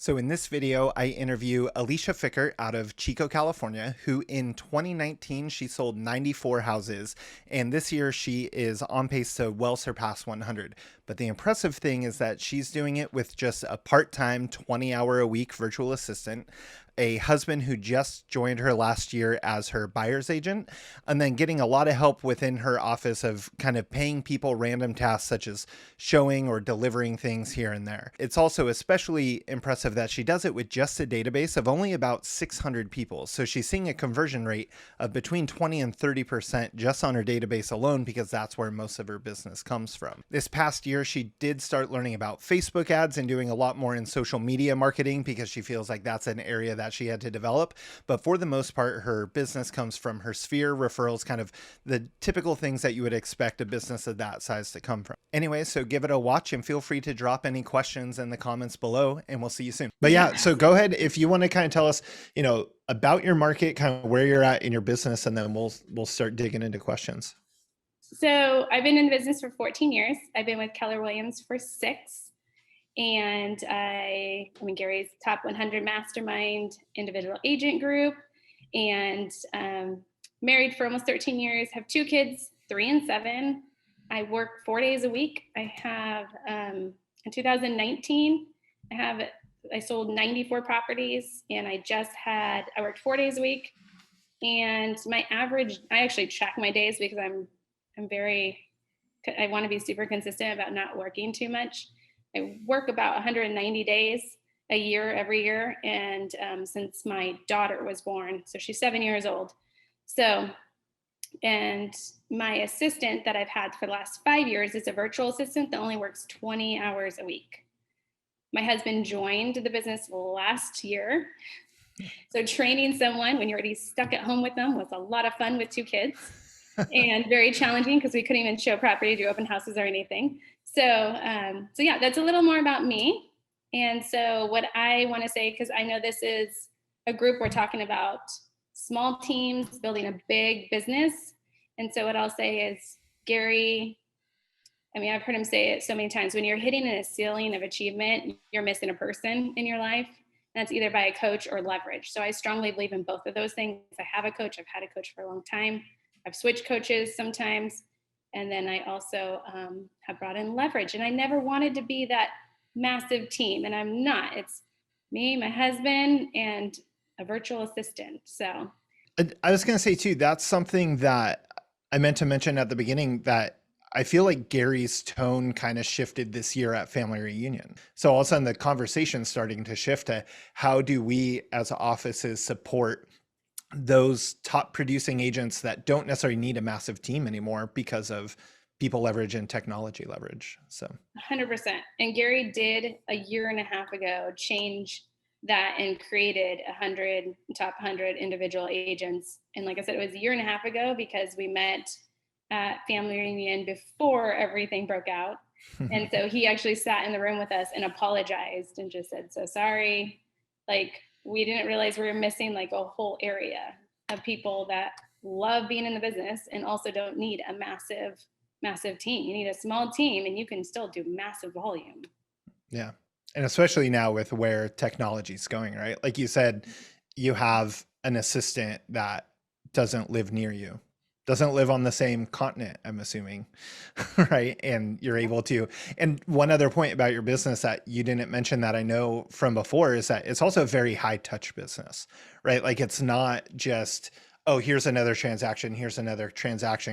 So in this video, I interview Alisha Fickert out of Chico, California, who in 2019, she sold 94 houses. And this year she is on pace to well surpass 100. But the impressive thing is that she's doing it with just a part-time 20-hour-a-week virtual assistant, a husband who just joined her last year as her buyer's agent, and then getting a lot of help within her office of kind of paying people random tasks such as showing or delivering things here and there. It's also especially impressive that she does it with just a database of only about 600 people. So she's seeing a conversion rate of between 20 and 30% just on her database alone, because that's where most of her business comes from. This past year, she did start learning about Facebook ads and doing a lot more in social media marketing because she feels like that's an area that she had to develop. But for the most part, her business comes from her sphere, referrals, kind of the typical things that you would expect a business of that size to come from. Anyway, so give it a watch and feel free to drop any questions in the comments below, and we'll see you soon. But yeah, so go ahead if you want to kind of tell us, about your market, kind of where you're at in your business, and then we'll start digging into questions. So I've been in the business for 14 years. I've been with Keller Williams for 6. And I'm in Gary's top 100 mastermind individual agent group, and married for almost 13 years, have 2 kids, 3 and 7. I work 4 days a week. I have, in 2019, I sold 94 properties, and I worked 4 days a week. And my average, I actually track my days because I want to be super consistent about not working too much. I work about 190 days a year, every year. And since my daughter was born, so she's 7 years old. And my assistant that I've had for the last 5 years is a virtual assistant that only works 20 hours a week. My husband joined the business last year. So training someone when you're already stuck at home with them was a lot of fun with 2 kids and very challenging because we couldn't even show property, do open houses or anything. So yeah, that's a little more about me. And so what I want to say, because I know this is a group we're talking about small teams building a big business. And so what I'll say is Gary, I've heard him say it so many times, when you're hitting a ceiling of achievement, you're missing a person in your life. That's either by a coach or leverage. So I strongly believe in both of those things. I have a coach. I've had a coach for a long time. I've switched coaches sometimes. And then I also have brought in leverage. And I never wanted to be that massive team. And I'm not. It's me, my husband, and a virtual assistant. So I was going to say too, that's something that I meant to mention at the beginning, that I feel like Gary's tone kind of shifted this year at Family Reunion. So all of a sudden the conversation's starting to shift to how do we as offices support those top producing agents that don't necessarily need a massive team anymore because of people leverage and technology leverage. So 100%. And Gary did a year and a half ago change that and created top 100 individual agents. And like I said, it was a year and a half ago because we met at Family Reunion before everything broke out. And so he actually sat in the room with us and apologized and just said, so sorry. Like, we didn't realize we were missing like a whole area of people that love being in the business and also don't need a massive team. You need a small team and you can still do massive volume. Yeah. And especially now with where technology is going, right? Like you said, you have an assistant that doesn't live near you, doesn't live on the same continent, I'm assuming, right? And you're able to, and one other point about your business that you didn't mention that I know from before is that it's also a very high touch business, right? Like it's not just, oh, here's another transaction,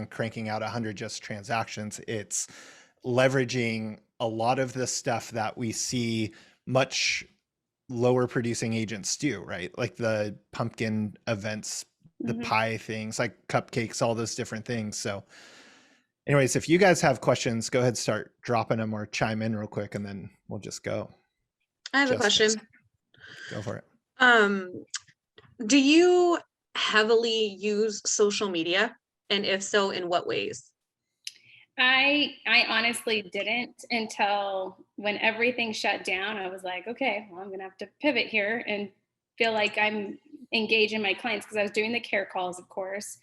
cranking out 100 just transactions. It's leveraging a lot of the stuff that we see much lower producing agents do, right? Like the pumpkin events, the pie things, like cupcakes, all those different things. So anyways, if you guys have questions, go ahead, start dropping them or chime in real quick, and then we'll just go. I have a question. Go for it. Do you heavily use social media? And if so, in what ways? I honestly didn't until when everything shut down. I was like, okay, well, I'm going to have to pivot here and feel like I'm engaging my clients, because I was doing the care calls, of course,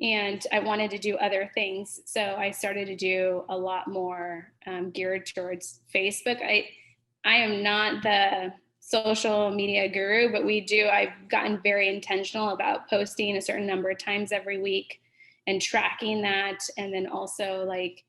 and I wanted to do other things. So I started to do a lot more geared towards Facebook. I am not the social media guru, but I've gotten very intentional about posting a certain number of times every week and tracking that. And then also like,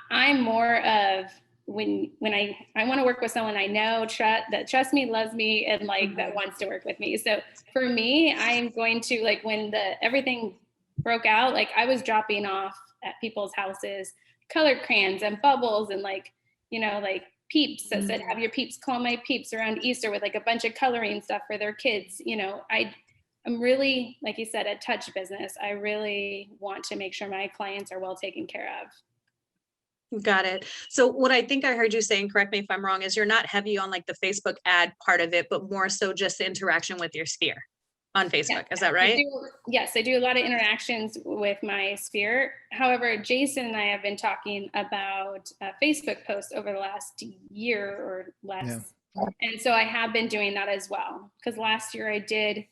I'm more of when I want to work with someone I know that trusts me, loves me, and like that wants to work with me. So for me, I'm going to like when everything broke out, like I was dropping off at people's houses colored crayons and bubbles and like, like peeps that said, have your peeps call my peeps around Easter with like a bunch of coloring stuff for their kids. I'm really, like you said, a touch business. I really want to make sure my clients are well taken care of. Got it. So what I think I heard you saying, correct me if I'm wrong, is you're not heavy on like the Facebook ad part of it, but more so just the interaction with your sphere on Facebook. Is that right? Yes, I do a lot of interactions with my sphere. However, Jason and I have been talking about Facebook posts over the last year or less. Yeah. And so I have been doing that as well. Because last year I did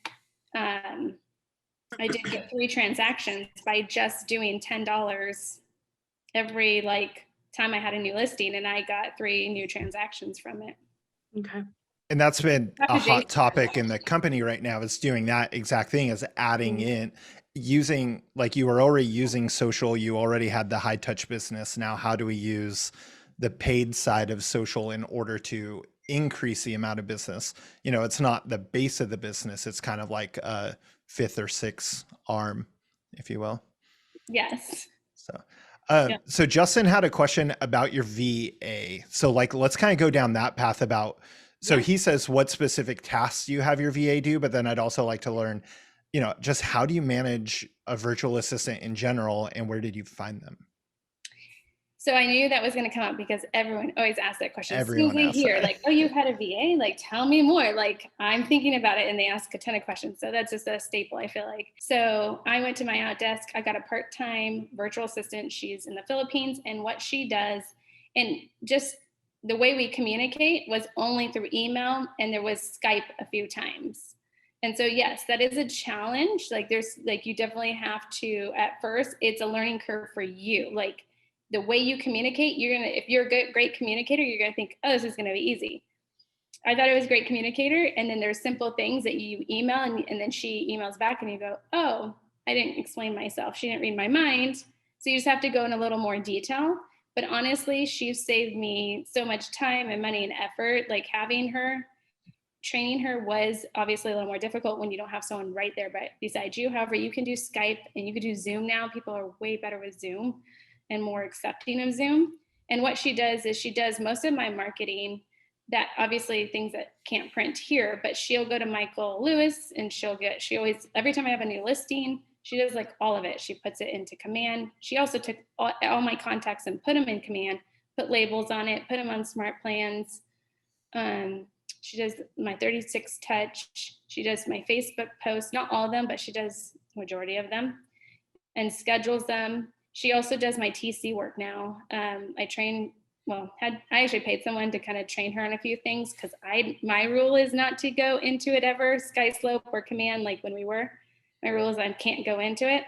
get 3 transactions by just doing $10 every like time I had a new listing, and I got 3 new transactions from it. Okay. And that's been a hot topic in the company right now, is doing that exact thing, is adding in, using, like you were already using social, you already had the high touch business. Now, how do we use the paid side of social in order to increase the amount of business? It's not the base of the business. It's kind of like a 5th or 6th arm, if you will. Yes. So Justin had a question about your VA. So like, let's kind of go down that path about, so he says what specific tasks you have your VA do, but then I'd also like to learn, just how do you manage a virtual assistant in general, and where did you find them? So I knew that was going to come up because everyone always asks that question. Everyone asks that. Like, oh, you've had a VA? Like, tell me more. Like, I'm thinking about it, and they ask a ton of questions. So that's just a staple, I feel like. So I went to my outdesk. I got a part-time virtual assistant. She's in the Philippines, and what she does, and just the way we communicate was only through email, and there was Skype a few times. And so, yes, that is a challenge. Like you definitely have to, at first, it's a learning curve for you. Like, the way you communicate, if you're a great communicator, you're gonna think, oh, this is gonna be easy. I thought I was a great communicator, and then there's simple things that you email, and then she emails back, and you go, oh, I didn't explain myself. She didn't read my mind. So you just have to go in a little more detail. But honestly, she saved me so much time and money and effort. Like training her was obviously a little more difficult when you don't have someone right there beside you. However, you can do Skype and you can do Zoom now. People are way better with Zoom and more accepting of Zoom. And what she does is she does most of my marketing, that obviously things that can't print here, but she'll go to Michael Lewis and she always, every time I have a new listing, she does like all of it. She puts it into Command. She also took all my contacts and put them in Command, put labels on it, put them on smart plans. She does my 36 touch. She does my Facebook posts, not all of them, but she does majority of them and schedules them. She also does my TC work now. I actually paid someone to kind of train her on a few things, because my rule is not to go into it ever, Sky Slope or Command, like when we were. My rule is I can't go into it.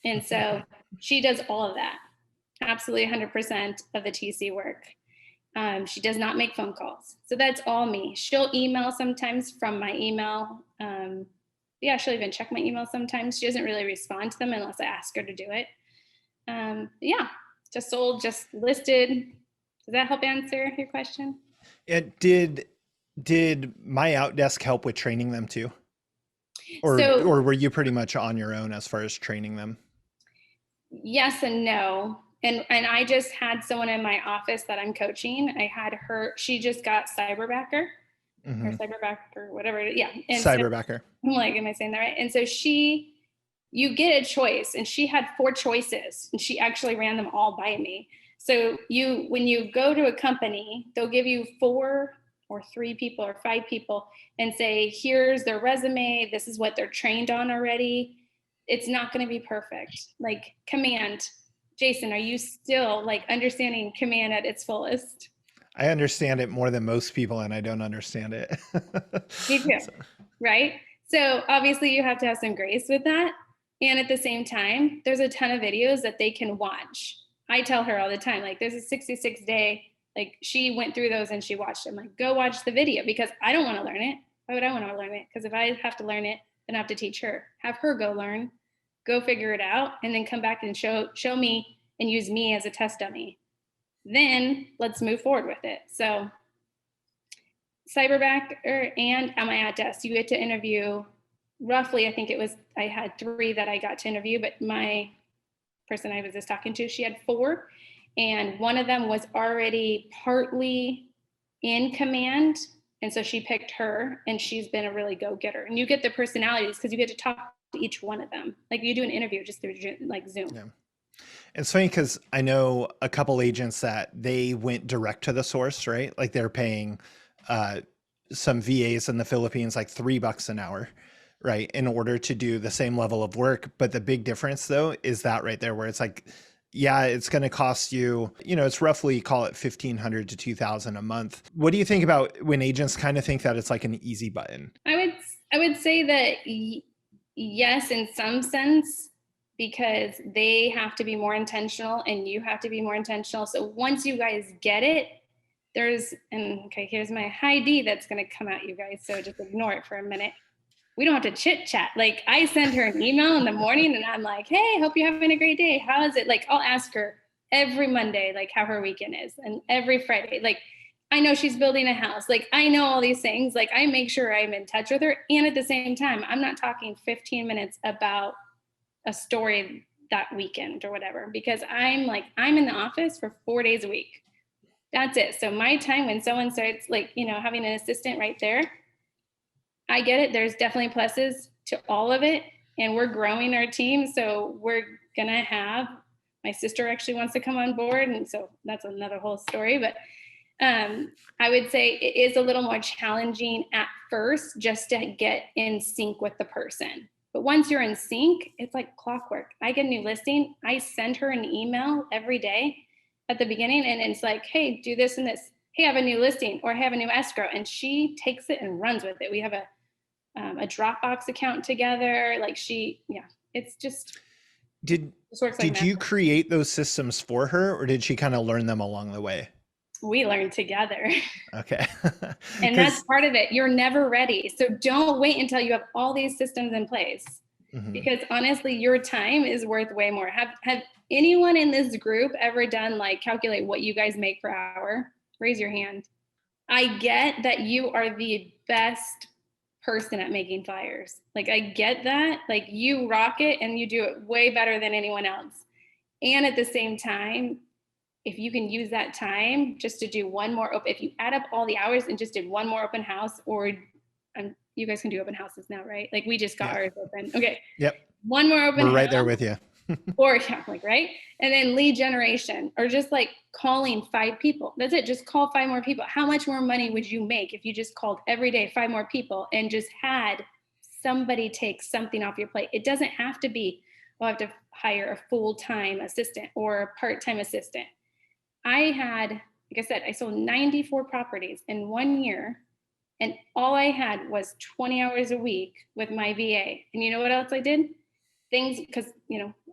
And so she does all of that, absolutely 100% of the TC work. She does not make phone calls. So that's all me. She'll email sometimes from my email. She'll even check my email sometimes. She doesn't really respond to them unless I ask her to do it. Just sold, just listed. Does that help answer your question? Did my outdesk help with training them too? Or were you pretty much on your own as far as training them? Yes and no. And I just had someone in my office that I'm coaching. I had her, she just got cyberbacker or cyberbacker, whatever. Yeah. And cyberbacker. So, I'm like, am I saying that right? And so you get a choice, and she had 4 choices, and she actually ran them all by me. So when you go to a company, they'll give you 4 or 3 people or 5 people and say, here's their resume. This is what they're trained on already. It's not going to be perfect. Like Command, Jason, are you still like understanding Command at its fullest? I understand it more than most people, and I don't understand it. Me too, right? So obviously you have to have some grace with that. And at the same time, there's a ton of videos that they can watch. I tell her all the time, like there's a 66-day Like she went through those and she watched them. Like, go watch the video because I don't want to learn it. Why would I want to learn it? Because if I have to learn it, then I have to teach her. Have her go learn, go figure it out, and then come back and show me and use me as a test dummy. Then let's move forward with it. So cyberbacker and am I at desk? You get to interview roughly, I think it was, I had 3 that I got to interview, but my person I was just talking to, she had 4. And one of them was already partly in command. And so she picked her, and she's been a really go-getter. And you get the personalities because you get to talk to each one of them. Like you do an interview just through like Zoom. Yeah. It's funny because I know a couple agents that they went direct to the source, right? Like they're paying some VAs in the Philippines like $3 an hour, right, in order to do the same level of work. But the big difference though is that right there where it's like, yeah, it's going to cost you, it's roughly, call it 1,500 to 2,000 a month. What do you think about when agents kind of think that it's like an easy button? I would say that yes, in some sense, because they have to be more intentional and you have to be more intentional. So once you guys get it, here's my high D that's going to come out, you guys. So just ignore it for a minute. We don't have to chit chat. Like I send her an email in the morning and I'm like, hey, hope you're having a great day. How is it? Like I'll ask her every Monday, like how her weekend is. And every Friday, like I know she's building a house. Like I know all these things. Like I make sure I'm in touch with her. And at the same time, I'm not talking 15 minutes about a story that weekend or whatever, because I'm in the office for 4 days a week. That's it. So my time when someone starts like, having an assistant right there, I get it. There's definitely pluses to all of it. And we're growing our team. So we're going to have, my sister actually wants to come on board. And so that's another whole story. But I would say it is a little more challenging at first just to get in sync with the person. But once you're in sync, it's like clockwork. I get a new listing. I send her an email every day at the beginning. And it's like, hey, do this and this. Hey, I have a new listing or I have a new escrow. And she takes it and runs with it. We have a Dropbox account together. Like it's just. Did you create those systems for her or did she kind of learn them along the way? We learned together. Okay. And that's part of it. You're never ready. So don't wait until you have all these systems in place. Mm-hmm. Because honestly, your time is worth way more. Have anyone in this group ever done like calculate what you guys make per hour? Raise your hand. I get that you are the best person at making flyers. Like I get that. Like you rock it and you do it way better than anyone else. And at the same time, if you can use that time just to do one more if you add up all the hours and just did one more open house, or you guys can do open houses now, right? Like we just got ours open. Okay. Yep. One more open house. We're right there with you. Or right. And then lead generation, or just like calling 5 people. That's it. Just call 5 more people. How much more money would you make if you just called every day 5 more people and just had somebody take something off your plate? It doesn't have to be, I have to hire a full-time assistant or a part-time assistant. I had, like I said, I sold 94 properties in 1 year, and all I had was 20 hours a week with my VA. And you know what else I did? Things, because,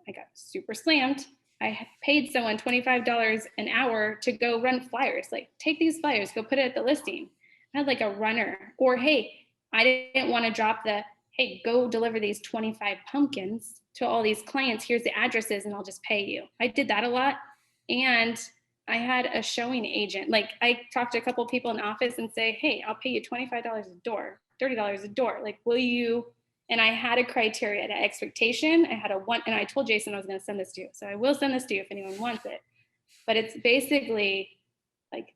I got super slammed. I paid someone $25 an hour to go run flyers. Like, take these flyers, go put it at the listing. I had like a runner. Or, hey, I didn't want to drop hey, go deliver these 25 pumpkins to all these clients. Here's the addresses and I'll just pay you. I did that a lot. And I had a showing agent. Like I talked to a couple of people in the office and say, hey, I'll pay you $25 a door, $30 a door. Like, will you? And I had a criteria, an expectation. I had and I told Jason I was going to send this to you. So I will send this to you if anyone wants it. But it's basically like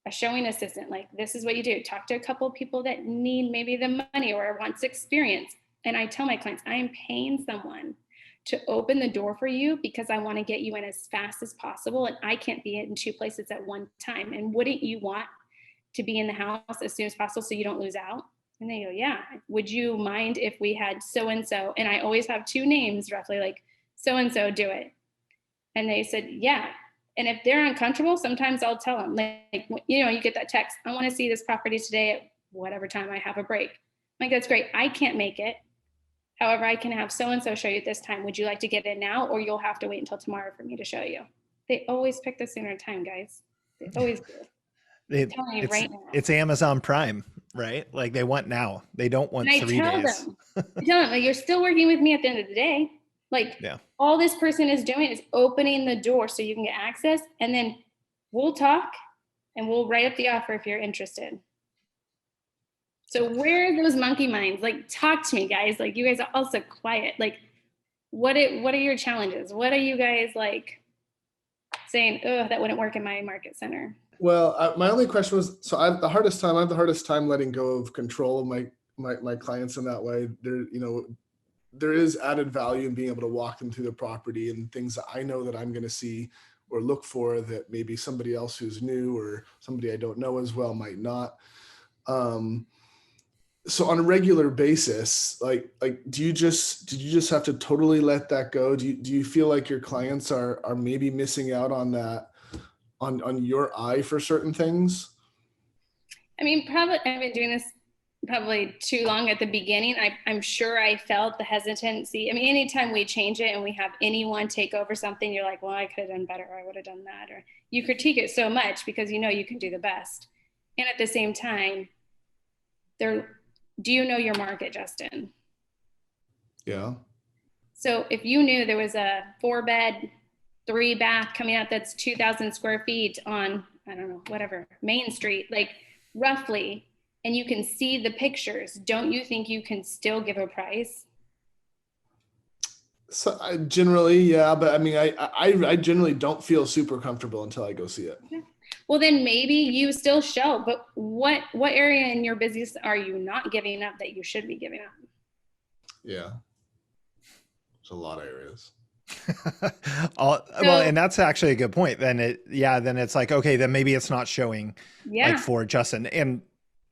a showing assistant. Like, this is what you do. Talk to a couple of people that need maybe the money or wants experience. And I tell my clients, I am paying someone to open the door for you because I want to get you in as fast as possible. And I can't be in 2 places at one time. And wouldn't you want to be in the house as soon as possible so you don't lose out? And they go, yeah. Would you mind if we had so-and-so? And I always have 2 names roughly, like so-and-so do it. And they said, yeah. And if they're uncomfortable, sometimes I'll tell them, like, you get that text. I want to see this property today at whatever time I have a break. I'm like, that's great. I can't make it. However, I can have so-and-so show you at this time. Would you like to get in now, or you'll have to wait until tomorrow for me to show you? They always pick the sooner time, guys. They always do. I'm telling you right now. It's Amazon Prime, right? Like they want now. They don't want And 3 days. I tell them, like, you're still working with me at the end of the day. Like all this person is doing is opening the door so you can get access, and then we'll talk and we'll write up the offer if you're interested. So where are those monkey minds? Like, talk to me, guys. Like, you guys are also quiet. Like, what are your challenges? What are you guys like saying, oh, that wouldn't work in my market center? Well, my only question was, so I have the hardest time letting go of control of my clients in that way. There is added value in being able to walk them through the property and things that I know that I'm going to see or look for that maybe somebody else who's new or somebody I don't know as well might not. So on a regular basis, like, did you just have to totally let that go? Do you feel like your clients are maybe missing out on that, on your eye for certain things? I mean, probably I've been doing this probably too long at the beginning. I'm sure I felt the hesitancy. I mean, anytime we change it and we have anyone take over something, you're like, well, I could have done better, or I would have done that. Or you critique it so much because you know you can do the best. And at the same time, do you know your market, Justin? Yeah. So if you knew there was a 4-bed, 3-bath coming out that's 2,000 square feet on, I don't know, whatever, Main Street, like roughly, and you can see the pictures, don't you think you can still give a price? So generally, yeah, but I mean, I generally don't feel super comfortable until I go see it. Okay. Well, then maybe you still show, but what area in your business are you not giving up that you should be giving up? Yeah, there's a lot of areas. Well, and that's actually a good point. Then it's like, okay, then maybe it's not showing like for Justin. And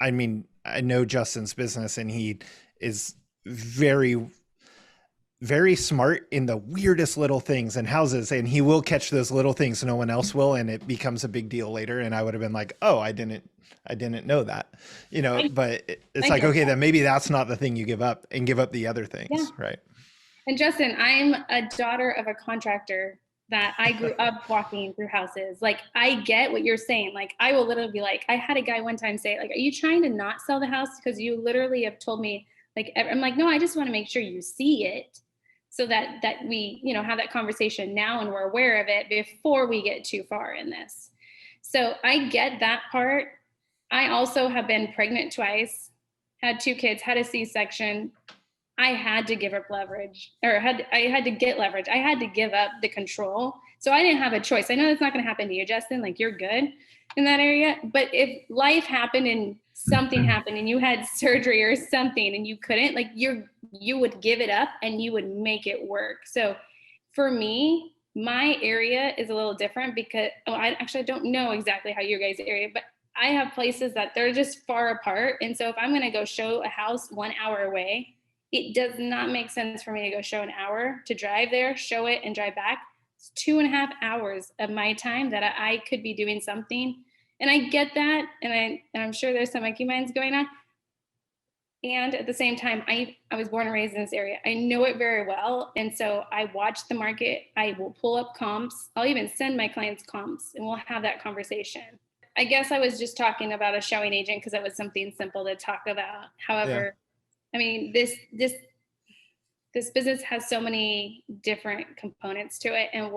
I mean, I know Justin's business and he is very, very smart in the weirdest little things in houses, and he will catch those little things no one else will, and it becomes a big deal later. And I would have been like, oh, I didn't know that, but it's like, okay, then maybe that's not the thing you give up, and give up the other things. Right. And Justin, I'm a daughter of a contractor that I grew up walking through houses. Like, I get what you're saying. Like, I will literally be like, I had a guy one time say, like, are you trying to not sell the house? Because you literally have told me, like, I'm like, no, I just want to make sure you see it so that we, have that conversation now and we're aware of it before we get too far in this. So I get that part. I also have been pregnant twice, had 2 kids, had a C-section. I had to give up leverage, or I had to get leverage. I had to give up the control. So I didn't have a choice. I know that's not going to happen to you, Justin. Like, you're good in that area. But if life happened and something happened and you had surgery or something and you couldn't, like, you would give it up and you would make it work. So for me, my area is a little different because I don't know exactly how your guys' area, but I have places that they're just far apart. And so if I'm going to go show a house 1 hour away, it does not make sense for me to go show an hour, to drive there, show it, and drive back. It's 2.5 hours of my time that I could be doing something. And I get that. And I'm sure there's some monkey minds going on. And at the same time, I was born and raised in this area. I know it very well. And so I watch the market. I will pull up comps. I'll even send my clients comps and we'll have that conversation. I guess I was just talking about a showing agent because it was something simple to talk about. However, I mean, this business has so many different components to it, and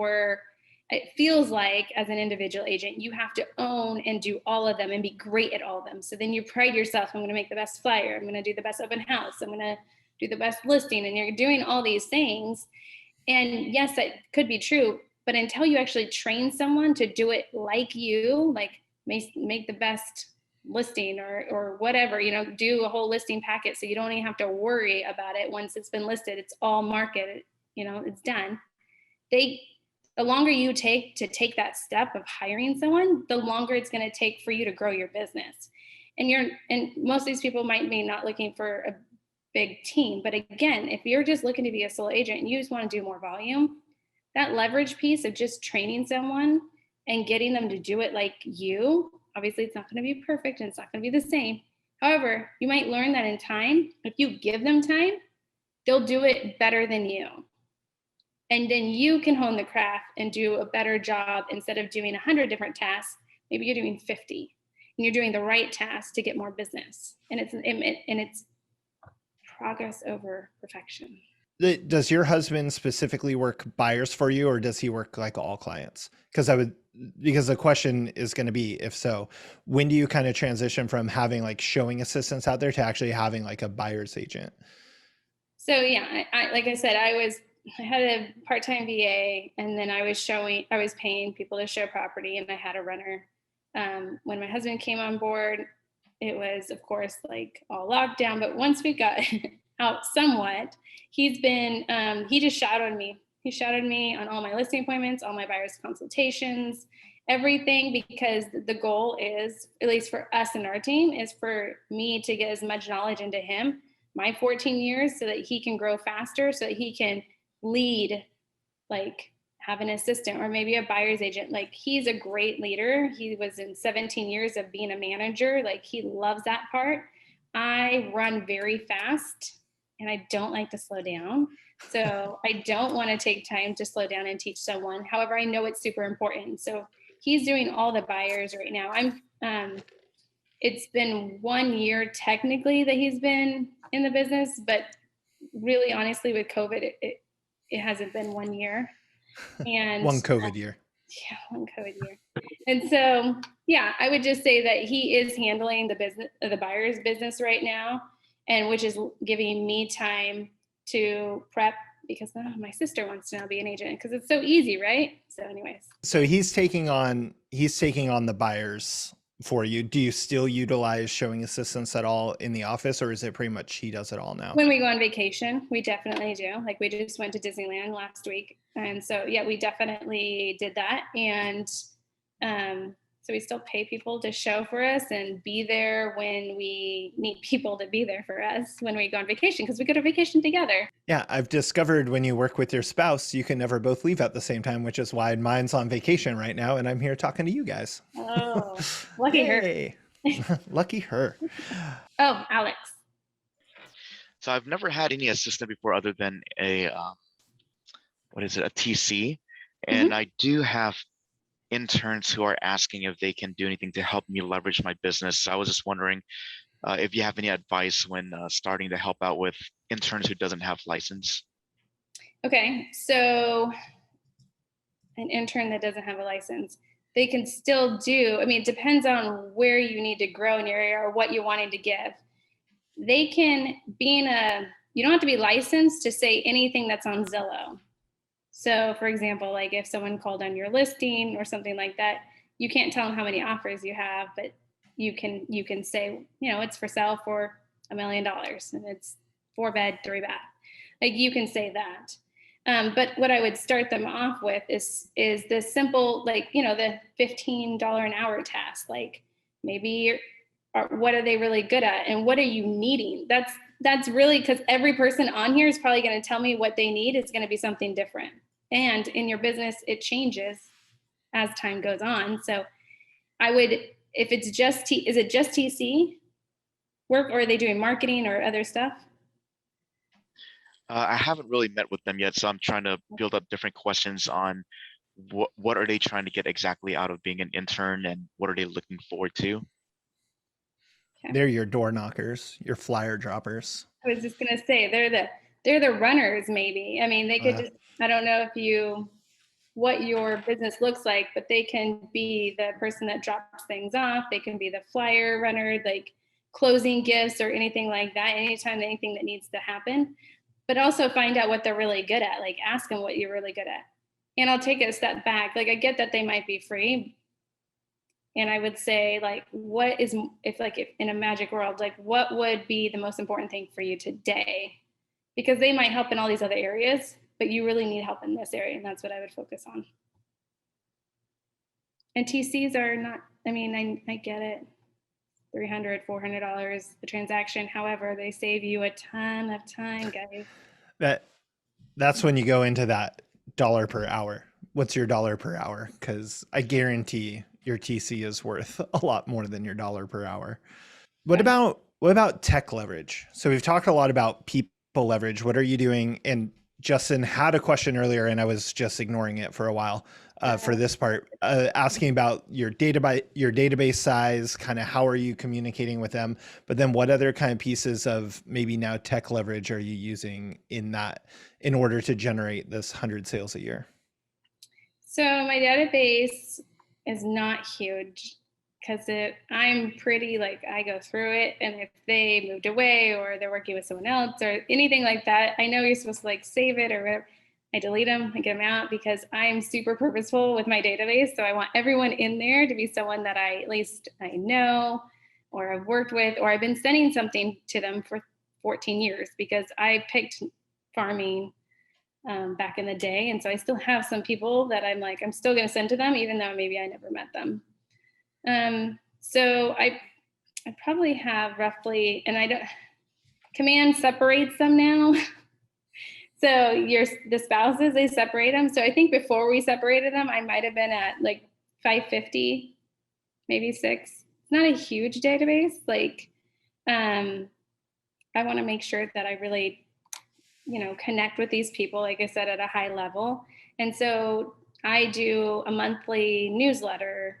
it feels like as an individual agent, you have to own and do all of them and be great at all of them. So then you pride yourself, I'm going to make the best flyer, I'm going to do the best open house, I'm going to do the best listing, and you're doing all these things. And yes, that could be true, but until you actually train someone to do it like you, like make the best listing or whatever, do a whole listing packet so you don't even have to worry about it once it's been listed. It's all marketed, it's done. The longer you take that step of hiring someone, the longer it's going to take for you to grow your business. And most of these people might be not looking for a big team, but again, if you're just looking to be a sole agent and you just want to do more volume, that leverage piece of just training someone and getting them to do it like you, obviously it's not going to be perfect and it's not going to be the same. However, you might learn that in time. If you give them time, they'll do it better than you. And then you can hone the craft and do a better job instead of doing 100 different tasks. maybe you're doing 50, and you're doing the right task to get more business. And it's progress over perfection. Does your husband specifically work buyers for you, or does he work like all clients? Because the question is going to be, if so, when do you kind of transition from having like showing assistants out there to actually having like a buyer's agent? So yeah, I like I said, I had a part-time VA, and then I was paying people to show property, and I had a runner. When my husband came on board, it was, of course, like all lockdown. But once we got out somewhat, he just shadowed me. He shadowed me on all my listing appointments, all my buyers consultations, everything, because the goal is, at least for us and our team, is for me to get as much knowledge into him, my 14 years, so that he can grow faster, so that he can lead, like have an assistant or maybe a buyer's agent. Like, he's a great leader. He was in 17 years of being a manager. Like, he loves that part. I run very fast and I don't like to slow down. So I don't want to take time to slow down and teach someone. However, I know it's super important. So he's doing all the buyers right now. It's been 1 year technically that he's been in the business, but really, honestly, with COVID, it hasn't been 1 year. And one COVID year. Yeah, one COVID year. And so, yeah, I would just say that he is handling the buyer's business right now, and which is giving me time to prep, because my sister wants to now be an agent, because it's so easy, right? So anyways. So he's taking on the buyers for you. Do you still utilize showing assistants at all in the office, or is it pretty much he does it all now? When we go on vacation, we definitely do. Like, we just went to Disneyland last week. And so, yeah, we definitely did that. And so we still pay people to show for us and be there when we need people to be there for us when we go on vacation, because we go to vacation together. Yeah, I've discovered when you work with your spouse, you can never both leave at the same time, which is why mine's on vacation right now, and I'm here talking to you guys. Oh, lucky her. Lucky her. Oh, Alex. So I've never had any assistant before other than a TC. And I do have interns who are asking if they can do anything to help me leverage my business. So I was just wondering if you have any advice when starting to help out with interns who doesn't have license. Okay, so an intern that doesn't have a license, they can still do, it depends on where you need to grow in your area or what you're wanting to give. They can you don't have to be licensed to say anything that's on Zillow. So for example, like if someone called on your listing or something like that, you can't tell them how many offers you have, but you can say, it's for sale for $1 million and it's 4-bed, 3-bath. Like, you can say that. But what I would start them off with is the simple, like, the $15 an hour task. Like, maybe what are they really good at and what are you needing? That's really, because every person on here is probably going to tell me what they need. It's going to be something different. And in your business, it changes as time goes on. So I would, if it's just, is it just TC work, or are they doing marketing or other stuff? I haven't really met with them yet, so I'm trying to build up different questions on what are they trying to get exactly out of being an intern, and what are they looking forward to? Okay. They're your door knockers, your flyer droppers. I was just gonna say they're the runners, maybe. They could just, I don't know what your business looks like, but they can be the person that drops things off. They can be the flyer runner, like closing gifts or anything like that. Anytime anything that needs to happen, but also find out what they're really good at. Like, ask them what you're really good at. And I'll take a step back. Like, I get that they might be free. And I would say, like, if in a magic world, like, what would be the most important thing for you today? Because they might help in all these other areas, but you really need help in this area. And that's what I would focus on. And TCs are not, I get it. $300, $400 the transaction. However, they save you a ton of time, guys. That's when you go into that dollar per hour. What's your dollar per hour? Because I guarantee your TC is worth a lot more than your dollar per hour. What about tech leverage? So we've talked a lot about people leverage. What are you doing? And Justin had a question earlier and I was just ignoring it for a while. for this part, asking about your database size, kind of how are you communicating with them, but then what other kind of pieces of maybe now tech leverage are you using in order to generate this 100 sales a year? So my database is not huge because I'm pretty like, I go through it, and if they moved away or they're working with someone else or anything like that, I know you're supposed to like save it or whatever. I delete them, I get them out because I'm super purposeful with my database. So I want everyone in there to be someone that at least I know or I've worked with, or I've been sending something to them for 14 years because I picked farming back in the day. And so I still have some people that I'm like, I'm still going to send to them, even though maybe I never met them. So I probably have roughly, and Command separates them now. So the spouses, they separate them. So I think before we separated them, I might've been at like 550, maybe 6. It's not a huge database. Like, I want to make sure that I really, connect with these people, like I said, at a high level. And so I do a monthly newsletter.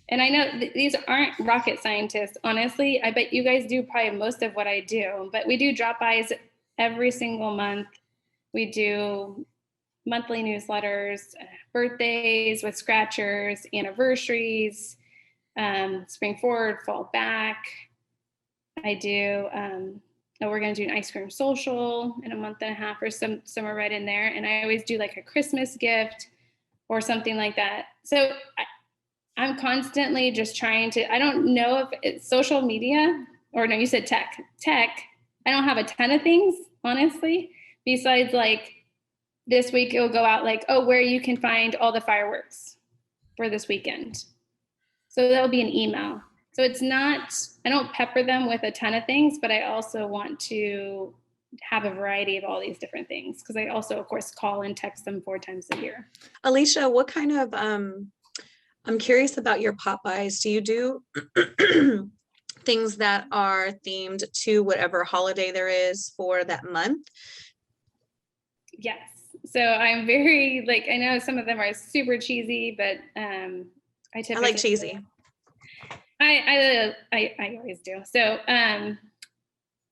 And I know these aren't rocket scientists, honestly. I bet you guys do probably most of what I do, but we do drop-bys every single month. We do monthly newsletters, birthdays with scratchers, anniversaries, spring forward, fall back. I do, we're going to do an ice cream social in a month and a half or somewhere right in there. And I always do like a Christmas gift or something like that. So I'm constantly just trying to, I don't know if it's social media or no, you said tech. I don't have a ton of things, honestly. Besides, like this week, it'll go out like, oh, where you can find all the fireworks for this weekend. So that'll be an email. So it's not, I don't pepper them with a ton of things, but I also want to have a variety of all these different things because I also, of course, call and text them 4 times a year. Alisha, what kind of, I'm curious about your pop buys. Do you do things that are themed to whatever holiday there is for that month? Yes. So I'm very like, I know some of them are super cheesy, but I like cheesy. I always do. So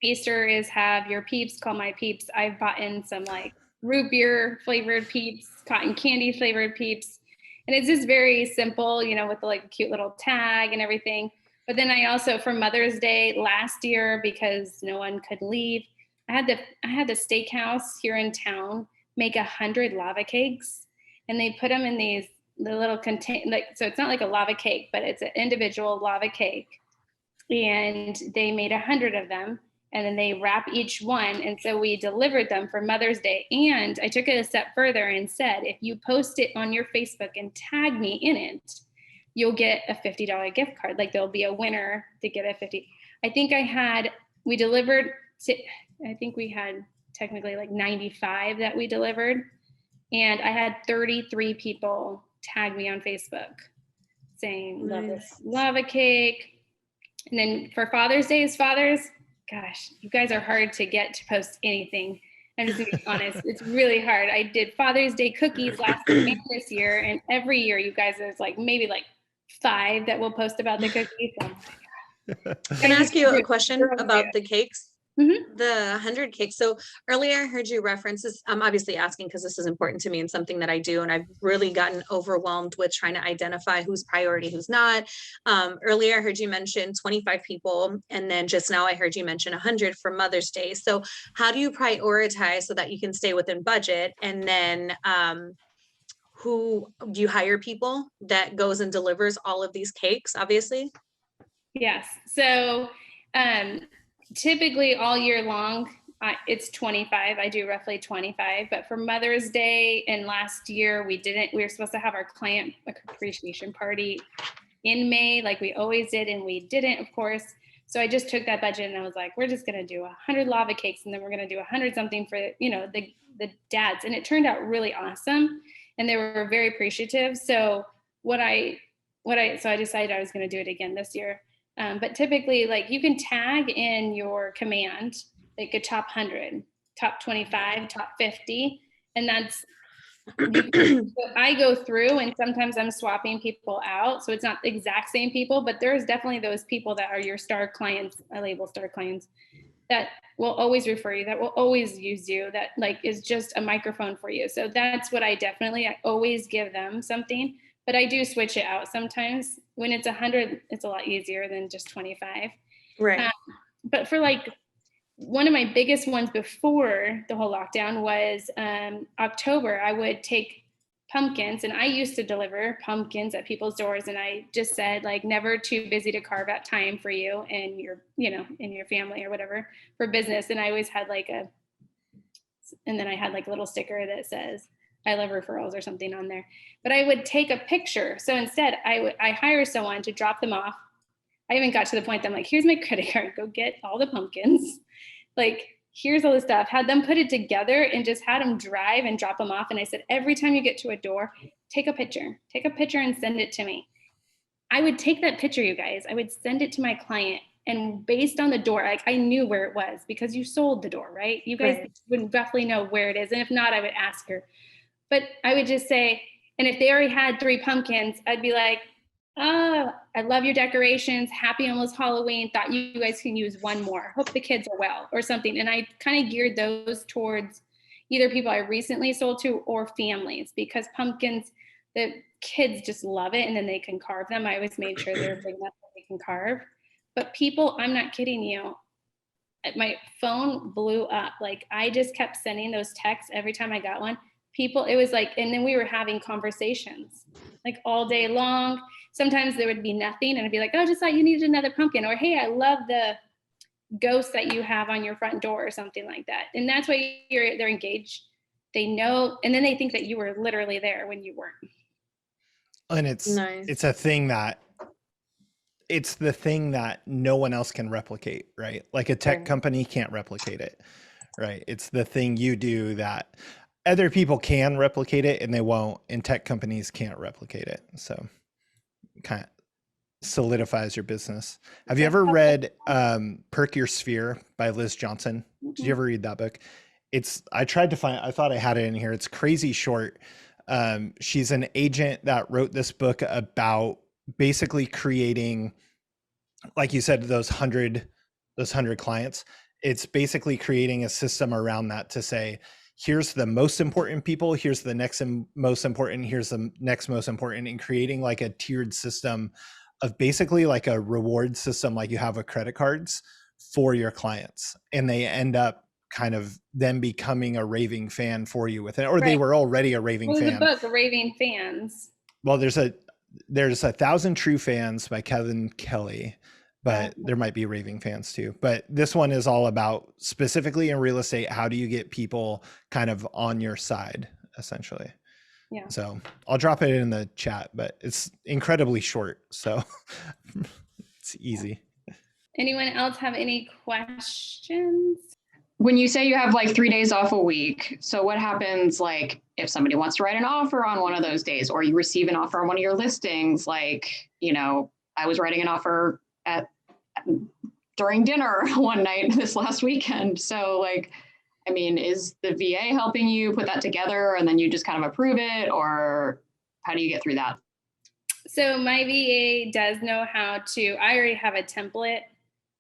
Easter is have your peeps, call my peeps. I've bought in some like root beer flavored peeps, cotton candy flavored peeps. And it's just very simple, with the like cute little tag and everything. But then I also, for Mother's Day last year, because no one could leave, I had the steakhouse here in town make 100 lava cakes, and they put them in the little contain, like, so it's not like a lava cake, but it's an individual lava cake. And they made 100 of them, and then they wrap each one. And so we delivered them for Mother's Day. And I took it a step further and said, if you post it on your Facebook and tag me in it, you'll get a $50 gift card. Like there'll be a winner to get a 50. I think we delivered to, I think we had technically like 95 that we delivered. And I had 33 people tag me on Facebook saying, love this lava cake. And then for Father's Day, gosh, you guys are hard to get to post anything. I'm just gonna be honest, it's really hard. I did Father's Day cookies last year and this year, and every year you guys, there's like maybe like 5 that will post about the cookies. So, can I ask you a question about the cakes? Mm-hmm. The 100 cakes. So earlier I heard you reference this. I'm obviously asking because this is important to me and something that I do. And I've really gotten overwhelmed with trying to identify who's priority, who's not. Earlier I heard you mention 25 people. And then just now I heard you mention 100 for Mother's Day. So how do you prioritize so that you can stay within budget? And then who do you hire people that goes and delivers all of these cakes, obviously? Yes. So typically all year long, it's 25. I do roughly 25, but for Mother's Day and last year we were supposed to have our client appreciation party in May, like we always did. And we didn't, of course. So I just took that budget and I was like, we're just going to do 100 lava cakes. And then we're going to do 100 something for, the dads. And it turned out really awesome. And they were very appreciative. So so I decided I was going to do it again this year. But typically, like you can tag in your command, like a top 100, top 25, top 50. And I go through and sometimes I'm swapping people out. So it's not the exact same people, but there's definitely those people that are your star clients. I label star clients that will always refer you, that will always use you, that like is just a microphone for you. So that's what I always give them something, but I do switch it out sometimes. When it's 100, it's a lot easier than just 25. Right. But for like, one of my biggest ones before the whole lockdown was October. I would take pumpkins, and I used to deliver pumpkins at people's doors, and I just said like, never too busy to carve out time for you and your, in your family or whatever for business. And I always had and then I had like a little sticker that says I love referrals or something on there. But I would take a picture. So instead I hire someone to drop them off. I even got to the point that I'm like, here's my credit card, go get all the pumpkins. Like, here's all the stuff, had them put it together and just had them drive and drop them off. And I said, every time you get to a door, take a picture and send it to me. I would take that picture, you guys, I would send it to my client. And based on the door, like I knew where it was because you sold the door, right? You guys would roughly know where it is. And if not, I would ask her. But I would just say, and if they already had 3 pumpkins, I'd be like, oh, I love your decorations. Happy almost Halloween. Thought you guys can use one more. Hope the kids are well or something. And I kind of geared those towards either people I recently sold to or families, because pumpkins, the kids just love it and then they can carve them. I always made sure they're big enough that they can carve. But people, I'm not kidding you, my phone blew up. Like I just kept sending those texts every time I got one. People, it was like, and then we were having conversations like all day long. Sometimes there would be nothing and I'd be like, oh, just thought you needed another pumpkin, or hey, I love the ghost that you have on your front door or something like that. And that's why they're engaged. They know, and then they think that you were literally there when you weren't. And it's a thing that it's the thing that no one else can replicate, right? Like a tech company can't replicate it, right? It's the thing you do that other people can replicate it and they won't, and tech companies can't replicate it. So kind of solidifies your business. Have you ever read Perk Your Sphere by Liz Johnson? Did you ever read that book? I tried to find, I thought I had it in here. It's crazy short. She's an agent that wrote this book about basically creating, like you said, those 100 clients. It's basically creating a system around that to say, here's the most important people, here's the next most important, here's the next most important, and creating like a tiered system of basically like a reward system like you have with credit cards for your clients. And they end up kind of them becoming a raving fan for you with it, or they were already a raving fan. The book, Raving Fans. Well, there's 1,000 True Fans by Kevin Kelly, but there might be raving fans too. But this one is all about, specifically in real estate, how do you get people kind of on your side, essentially. Yeah. So I'll drop it in the chat, but it's incredibly short, so it's easy. Anyone else have any questions? When you say you have like 3 days off a week, so what happens like if somebody wants to write an offer on one of those days, or you receive an offer on one of your listings? Like, I was writing an offer during dinner one night this last weekend. So like, I mean, is the VA helping you put that together and then you just kind of approve it, or how do you get through that? So my VA does know how to, I already have a template.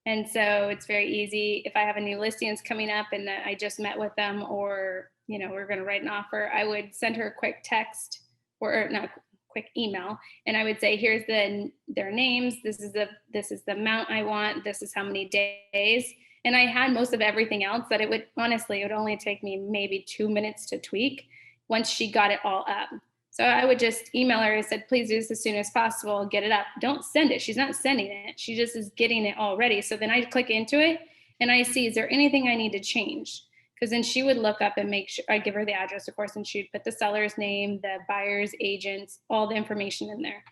And so it's very easy. If I have a new listings coming up and that I just met with them, or, we're going to write an offer, I would send her a quick text or not quick email. And I would say, here's their names. This is the amount I want. This is how many days. And I had most of everything else that it would only take me maybe 2 minutes to tweak once she got it all up. So I would just email her and said, please do this as soon as possible, get it up. Don't send it. She's not sending it. She just is getting it all ready. So then I click into it and I see, is there anything I need to change? Because then she would look up and make sure, I give her the address, of course, and she'd put the seller's name, the buyer's agents, all the information in there.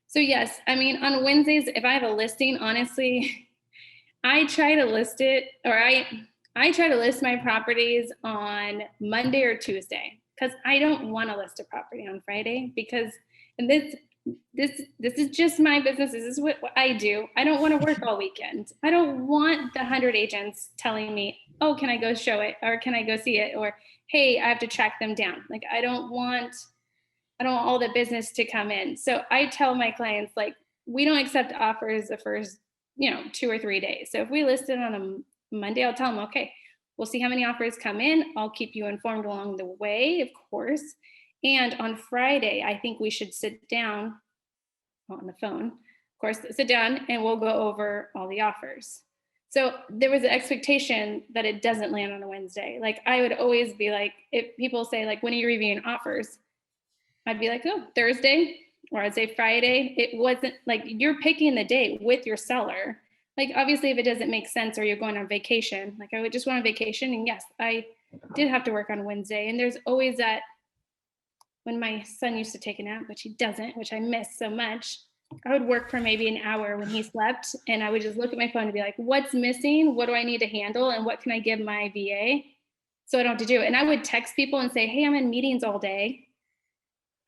So yes, I mean, on Wednesdays, if I have a listing, honestly, I try to list it, or I try to list my properties on Monday or Tuesday, because I don't want to list a property on Friday, because, and this is just my business. This is what I do. I don't want to work all weekend. I don't want the 100 agents telling me oh, can I go show it? Or can I go see it? Or, hey, I have to track them down. Like, I don't want all the business to come in. So I tell my clients, like, we don't accept offers the first, 2 or 3 days. So if we list it on a Monday, I'll tell them, okay, we'll see how many offers come in. I'll keep you informed along the way, of course. And on Friday, I think we should sit down on the phone, of course, sit down and we'll go over all the offers. So there was an expectation that it doesn't land on a Wednesday. Like, I would always be like, if people say, like, when are you reviewing offers? I'd be like, oh, Thursday, or I'd say Friday. It wasn't like you're picking the date with your seller. Like, obviously, if it doesn't make sense or you're going on vacation, like I would just went on vacation. And yes, I did have to work on Wednesday. And there's always that, when my son used to take a nap, which he doesn't, which I miss so much, I would work for maybe an hour when he slept. And I would just look at my phone and be like, what's missing? What do I need to handle? And what can I give my VA so I don't have to do it? And I would text people and say, hey, I'm in meetings all day.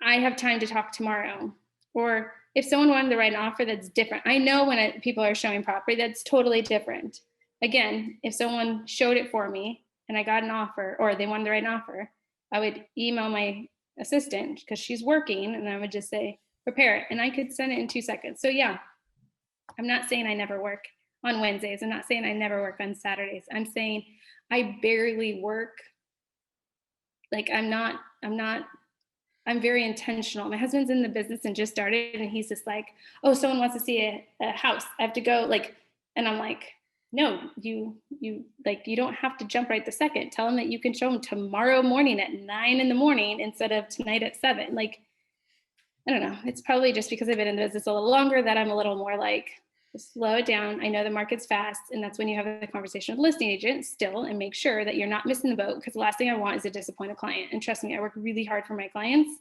I have time to talk tomorrow. Or if someone wanted to write an offer that's different, I know when people are showing property, that's totally different. Again, if someone showed it for me and I got an offer, or they wanted to write an offer, I would email my assistant because she's working, and I would just say, prepare it, and I could send it in 2 seconds. So yeah, I'm not saying I never work on Wednesdays. I'm not saying I never work on Saturdays. I'm saying I barely work. Like, I'm very intentional. My husband's in the business and just started, and he's just like, oh, someone wants to see a house. I have to go, like, and I'm like, no, you don't have to jump right the second. Tell them that you can show them tomorrow morning at 9 a.m. instead of tonight at 7. Like, I don't know. It's probably just because I've been in the business a little longer that I'm a little more like, slow it down. I know the market's fast. And that's when you have the conversation with listing agents still, and make sure that you're not missing the boat, because the last thing I want is to disappoint a client. And trust me, I work really hard for my clients.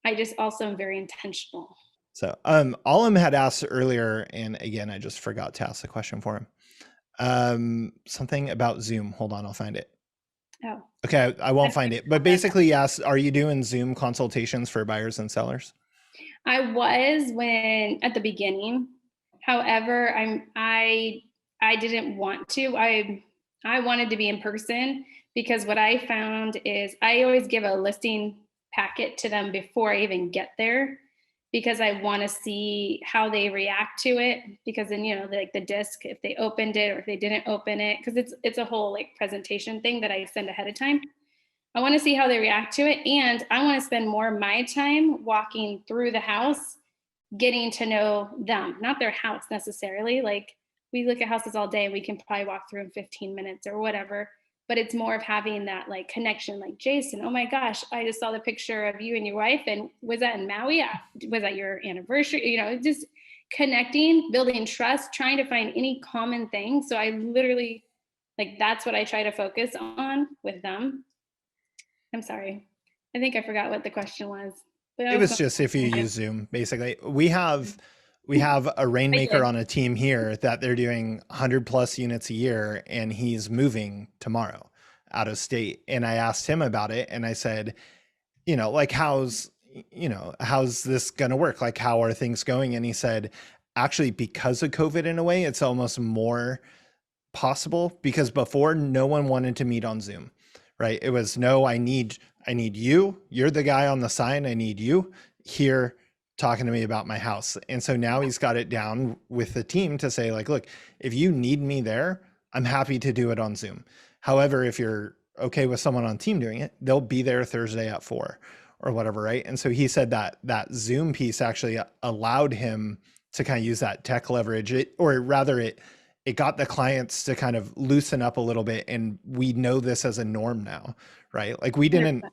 I just also am very intentional. So Alim had asked earlier, and again, I just forgot to ask the question for him. Something about Zoom. Hold on, I'll find it. Oh. Okay, I won't find it. But basically, yes, are you doing Zoom consultations for buyers and sellers? I was at the beginning. However, I didn't want to. I wanted to be in person, because what I found is I always give a listing packet to them before I even get there, because I want to see how they react to it. Because then, like the disc, if they opened it or if they didn't open it, because it's a whole like presentation thing that I send ahead of time. I want to see how they react to it. And I want to spend more of my time walking through the house, getting to know them, not their house necessarily. Like, we look at houses all day and we can probably walk through in 15 minutes or whatever. But it's more of having that like connection, like, Jason, oh my gosh, I just saw the picture of you and your wife. And was that in Maui? Was that your anniversary? Just connecting, building trust, trying to find any common thing. So I literally, like, that's what I try to focus on with them. I'm sorry. I think I forgot what the question was. It was just if you use Zoom, basically. We have a Rainmaker on a team here that they're doing 100+ units a year, and he's moving tomorrow out of state. And I asked him about it, and I said, like, how's this going to work? Like, how are things going? And he said, actually, because of COVID in a way, it's almost more possible, because before no one wanted to meet on Zoom, right? It was, no, I need you. You're the guy on the sign. I need you here talking to me about my house. And so now he's got it down with the team to say, like, look, if you need me there, I'm happy to do it on Zoom. However, if you're okay with someone on team doing it, they'll be there Thursday at 4 or whatever, right? And so he said that Zoom piece actually allowed him to kind of use that tech leverage, it got the clients to kind of loosen up a little bit. And we know this as a norm now, right? Like, we didn't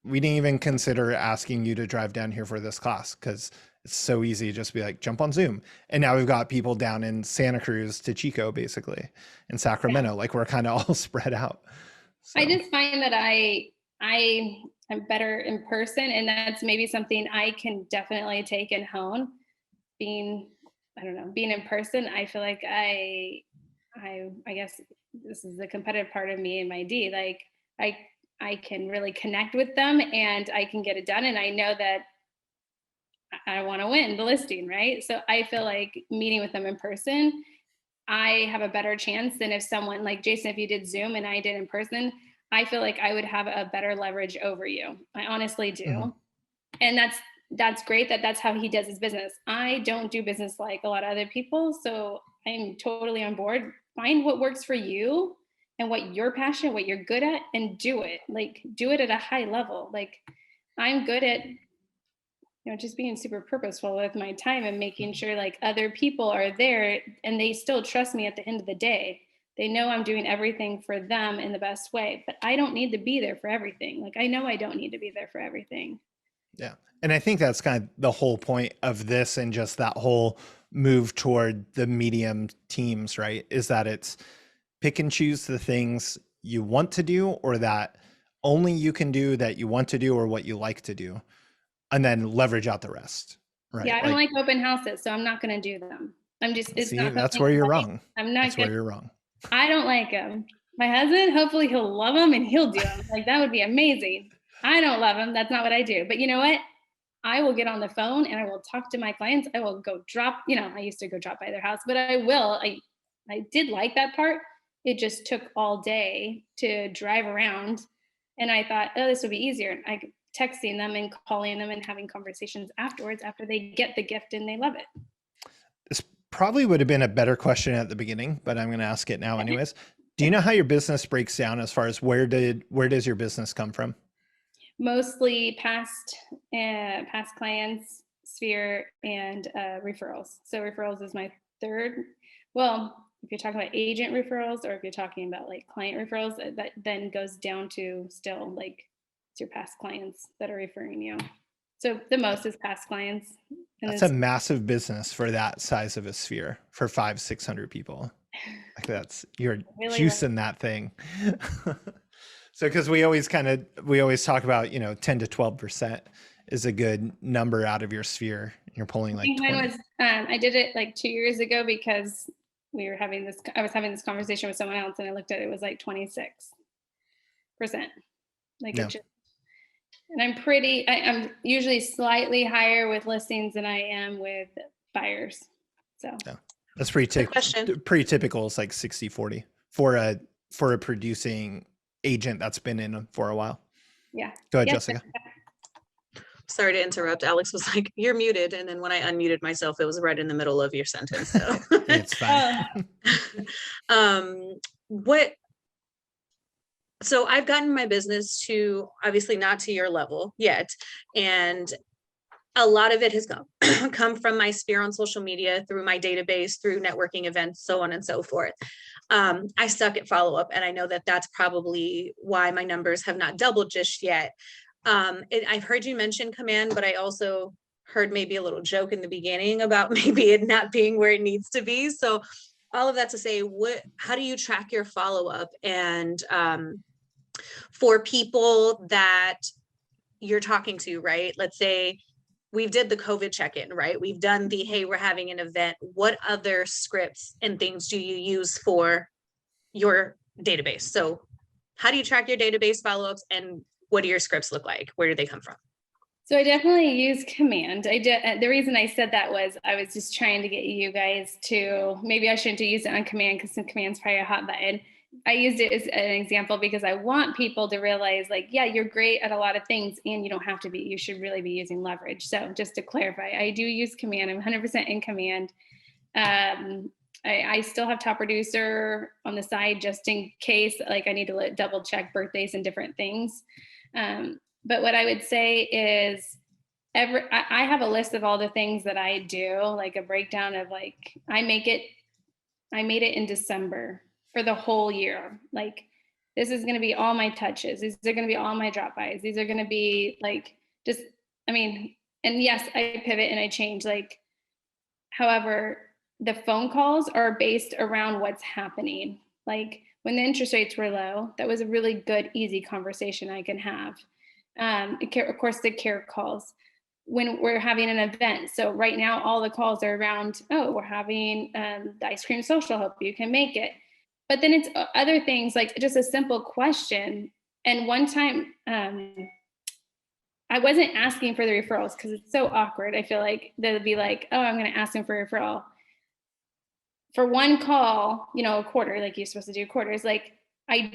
even consider asking you to drive down here for this class, because it's so easy to just be like, jump on Zoom. And now we've got people down in Santa Cruz to Chico, basically, in Sacramento. Like, we're kind of all spread out. So. I just find that I'm better in person, and that's maybe something I can definitely take and hone. Being in person, I feel like I guess this is the competitive part of me and my D. Like, I can really connect with them and I can get it done. And I know that I want to win the listing, right? So I feel like meeting with them in person, I have a better chance than if someone like Jason, if you did Zoom and I did in person, I feel like I would have a better leverage over you. I honestly do. Mhm. And that's great that that's how he does his business. I don't do business like a lot of other people. So I'm totally on board. Find what works for you and what you're passionate, what you're good at, and do it. Like do it at a high level. Like I'm good at just being super purposeful with my time and making sure like other people are there and they still trust me at the end of the day. They know I'm doing everything for them in the best way, but I don't need to be there for everything. Like I know I don't need to be there for everything. Yeah. And I think that's kind of the whole point of this and just that whole move toward the medium teams, right? Is that it's pick and choose the things you want to do or that only you can do that you want to do or what you like to do, and then leverage out the rest, right? Yeah, I don't like open houses, so I'm not going to do them. It's see, not that's where you're wrong. I'm not That's gonna, where you're wrong. I don't like them. My husband, hopefully he'll love them and he'll do them. Like that would be amazing. I don't love them. That's not what I do. But you know what? I will get on the phone and I will talk to my clients. I will go drop, I used to go drop by their house, but I will. I did like that part. It just took all day to drive around. And I thought, oh, this would be easier. I texting them and calling them and having conversations afterwards after they get the gift and they love it. This probably would have been a better question at the beginning, but I'm going to ask it now anyways. Do you know how your business breaks down as far as where does your business come from? Mostly past clients, sphere, and referrals. So referrals is my third. Well, if you're talking about agent referrals or if you're talking about like client referrals, that then goes down to still like it's your past clients that are referring you. So the most is past clients. And that's a massive business for that size of a sphere for 500-600 people. Like you're really juicing that thing. So, because we always talk about, 10 to 12% is a good number out of your sphere. You're pulling like 20. I did it like 2 years ago because I was having this conversation with someone else and I looked at it, was like 26%. Like yeah. And I'm usually slightly higher with listings than I am with buyers. So yeah. That's pretty typical. It's like 60-40 for a producing agent that's been in for a while. Yeah. Go ahead, Jessica. Sorry to interrupt. Alex was like, you're muted. And then when I unmuted myself, it was right in the middle of your sentence. So it's fine. So I've gotten my business to obviously not to your level yet. And a lot of it has come from my sphere on social media, through my database, through networking events, so on and so forth. I suck at follow-up, and I know that that's probably why my numbers have not doubled just yet. I've heard you mention command, but I also heard maybe a little joke in the beginning about maybe it not being where it needs to be. So all of that to say, how do you track your follow-up? And for people that you're talking to, right? Let's say we've did the COVID check-in, right? We've done the, hey, we're having an event. What other scripts and things do you use for your database? So how do you track your database follow-ups and what do your scripts look like? Where do they come from? So I definitely use command. The reason I said that was I was just trying to get you guys to, maybe I shouldn't use it on command because command's probably a hot button. I used it as an example because I want people to realize like, yeah, you're great at a lot of things and you don't have to be. You should really be using leverage. So just to clarify, I do use command. I'm 100% in command. I still have top producer on the side just in case like I need to double check birthdays and different things. But what I would say is I have a list of all the things that I do, like a breakdown of like, I made it in December for the whole year. Like, this is going to be all my touches. These are going to be all my drop bys. These are going to be like, and yes, I pivot and I change. Like, however, the phone calls are based around what's happening. Like when the interest rates were low, that was a really good, easy conversation I can have. Of course, the care calls when we're having an event. So right now, all the calls are around, oh, we're having the ice cream social, hope you can make it. But then it's other things like just a simple question. And one time I wasn't asking for the referrals because it's so awkward. I feel like they'll be like, oh, I'm going to ask them for a referral. for one call, a quarter, like you're supposed to do quarters, like I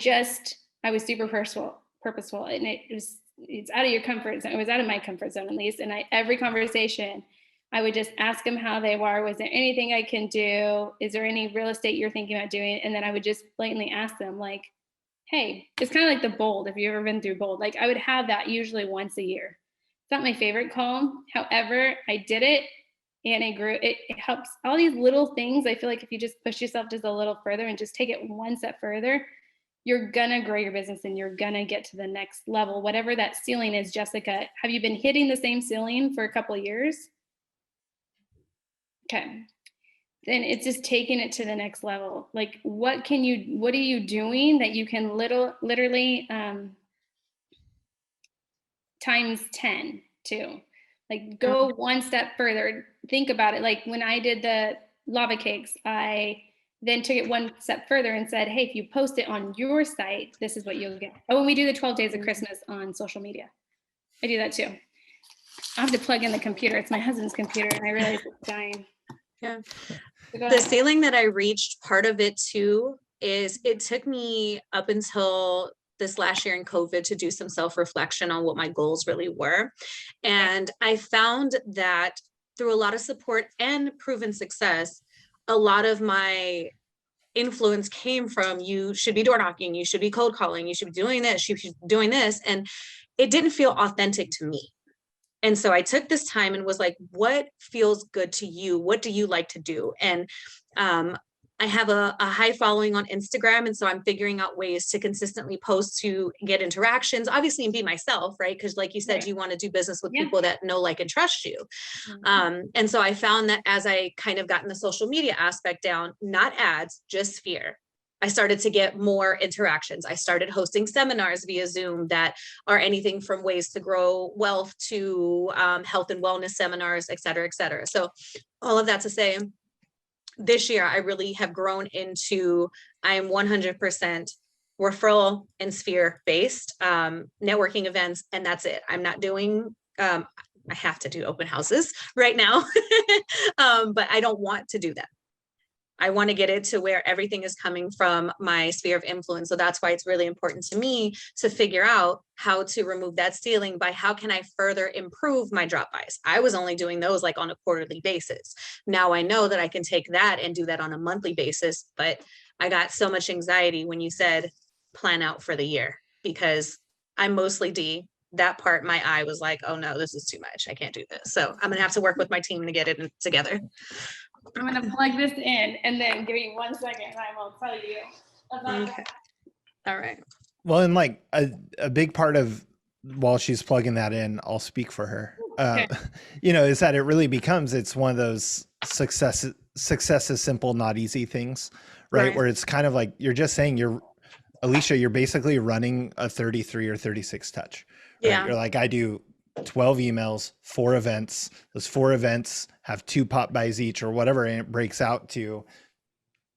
was super purposeful, and it's out of your comfort zone. It was out of my comfort zone, at least. And every conversation, I would just ask them how they were. Was there anything I can do? Is there any real estate you're thinking about doing? And then I would just blatantly ask them, like, hey, it's kind of like the Bold. If you've ever been through Bold, like I would have that usually once a year. It's not my favorite call. However, I did it and it grew. It helps. All these little things, I feel like if you just push yourself just a little further and just take it one step further, you're gonna grow your business and you're gonna get to the next level, whatever that ceiling is. Jessica, have you been hitting the same ceiling for a couple of years? Okay, then it's just taking it to the next level. Like, what are you doing that you can literally times 10 too? Like, go one step further. Think about it. Like when I did the lava cakes, I then took it one step further and said, hey, if you post it on your site, this is what you'll get. Oh, and we do the 12 days of Christmas on social media. I do that too. I have to plug in the computer. It's my husband's computer and I realize it's dying. Yeah. So the ceiling that I reached, part of it too, is it took me up until this last year in COVID to do some self-reflection on what my goals really were. And I found that through a lot of support and proven success, a lot of my influence came from, you should be door knocking, you should be cold calling, you should be doing this, you should be doing this. And it didn't feel authentic to me. And so I took this time and was like, what feels good to you? What do you like to do? And I have a high following on Instagram. And so I'm figuring out ways to consistently post to get interactions, obviously, and be myself, right? Because like you said, you want to do business with people that know, like, and trust you. And so I found that as I kind of gotten the social media aspect down, not ads, just Sphere, I started to get more interactions. I started hosting seminars via Zoom that are anything from ways to grow wealth to health and wellness seminars, et cetera, et cetera. So all of that to say, this year, I really have grown into, I am 100% referral and Sphere based networking events. And that's it. I'm not doing, I have to do open houses right now, but I don't want to do that. I want to get it to where everything is coming from my sphere of influence. So that's why it's really important to me to figure out how to remove that ceiling by how can I further improve my drop bys. I was only doing those like on a quarterly basis. Now I know that I can take that and do that on a monthly basis, but I got so much anxiety when you said plan out for the year, because I'm mostly D. That part, my eye was like, oh no, this is too much. I can't do this. So I'm gonna have to work with my team to get it together. I'm going to plug this in and then give me 1 second and I will tell you about Okay. All right. Well, and like a big part of, while she's plugging that in, I'll speak for her, is that it really becomes, it's one of those success is simple, not easy things, right? Where it's kind of like, you're just saying Alisha, you're basically running a 33 or 36 touch, right? Yeah. You're like, I do 12 emails, 4 events. Those 4 events have 2 pop buys each or whatever. And it breaks out to